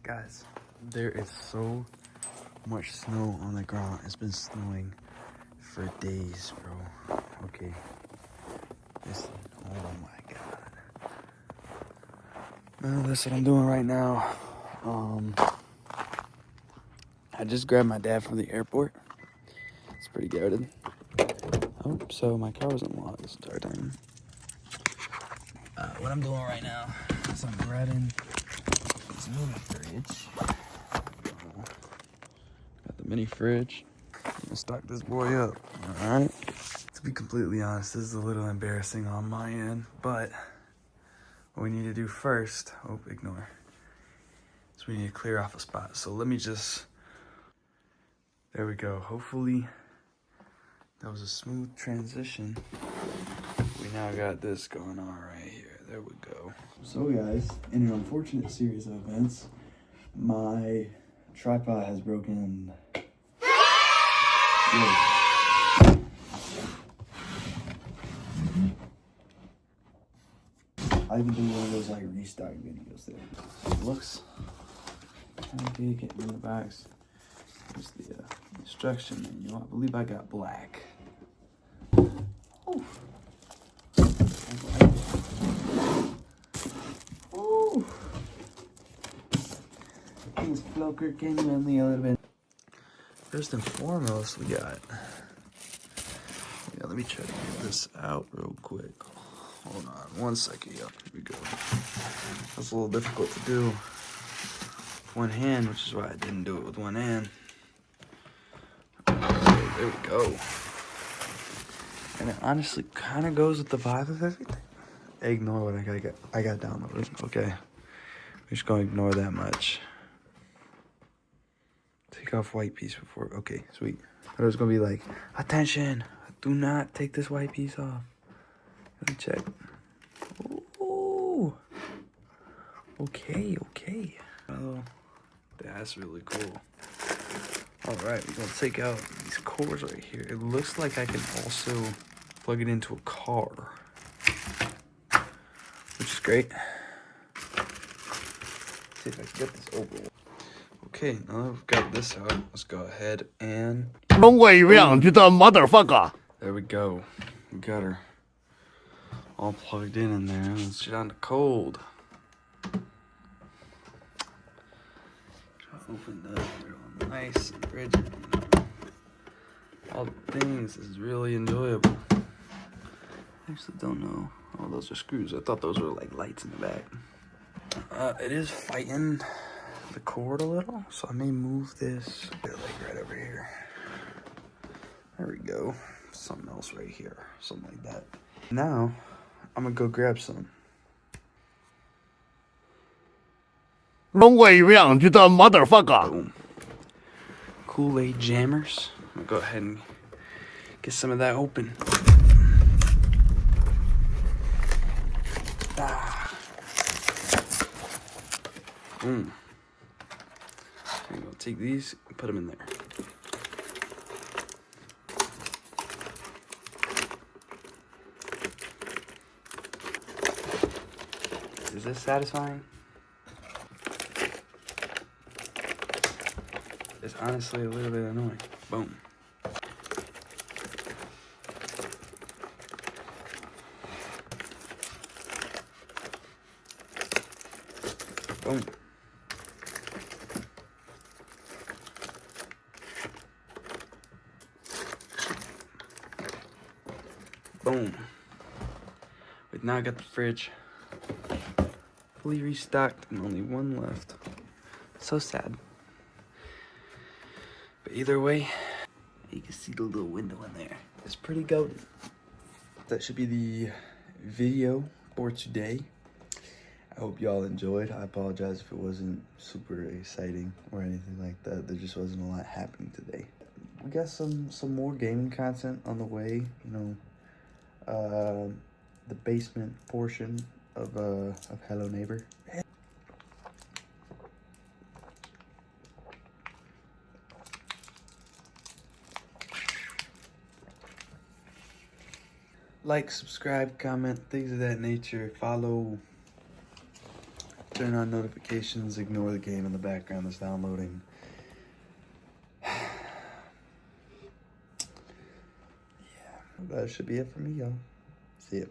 Guys, there is so much snow on the ground. It's been snowing for days, bro. Okay. Listen. Oh my god. Well, that's what I'm doing right now. I just grabbed my dad from the airport. It's pretty goated. Oh, so my car wasn't locked this entire time. What I'm doing right now is I'm grabbing this mini fridge. Got the mini fridge. I'm gonna stock this boy up. Alright. To be completely honest, this is a little embarrassing on my end, but what we need to do first, ignore, is we need to clear off a spot. So let me just, there we go. Hopefully that was a smooth transition. We now got this going on right here. There we go. So guys, in an unfortunate series of events, my tripod has broken. I even do one of those like Restock videos there. It looks kind of big in the box. Here's the instruction manual. I believe I got black. Ooh. Ooh. This floker came in me a little bit. First and foremost, we got. Yeah, let me try to get this out real quick. Hold on 1 second. Yep, here we go. That's a little difficult to do with one hand, which is why I didn't do it with one hand. Okay, there we go. And it honestly kind of goes with the vibe of everything. Ignore what I got downloaded. Okay, we're just gonna ignore that much. Take off white piece before. Okay, sweet. I thought it was gonna be like, attention, do not take this white piece off. Let me check. Ooh. Okay. Oh, that's really cool. All right, we're gonna take out these cords right here. It looks like I can also plug it into a car, which is great. Let's see if I can get this over. Okay, now that we've got this out, let's go ahead and. Motherfucker. There we go. We got her all plugged in there. Let's get on the cold. Open that real nice and rigid. All the things. This is really enjoyable. I actually don't know. Oh, those are screws. I thought those were like lights in the back. It is fighting the cord a little, so I may move this like right over here. There we go. Something else right here. Something like that. Now, I'm gonna go grab some. Motherfucker. Boom. Kool-Aid jammers. I'm gonna go ahead and get some of that open. Boom. I'm gonna take these and put them in there. Is this satisfying? It's honestly a little bit annoying. Boom. Boom. Boom. We've now got the fridge fully restocked and only one left. So sad. But either way, you can see the little window in there. It's pretty goated. That should be the video for today. I hope y'all enjoyed. I apologize if it wasn't super exciting or anything like that. There just wasn't a lot happening today. We got some more gaming content on the way. You know, the basement portion of Hello Neighbor. Like, subscribe, comment, things of that nature. Follow Turn on notifications, ignore the game in the background that's downloading. Yeah, that should be it for me, y'all. See ya.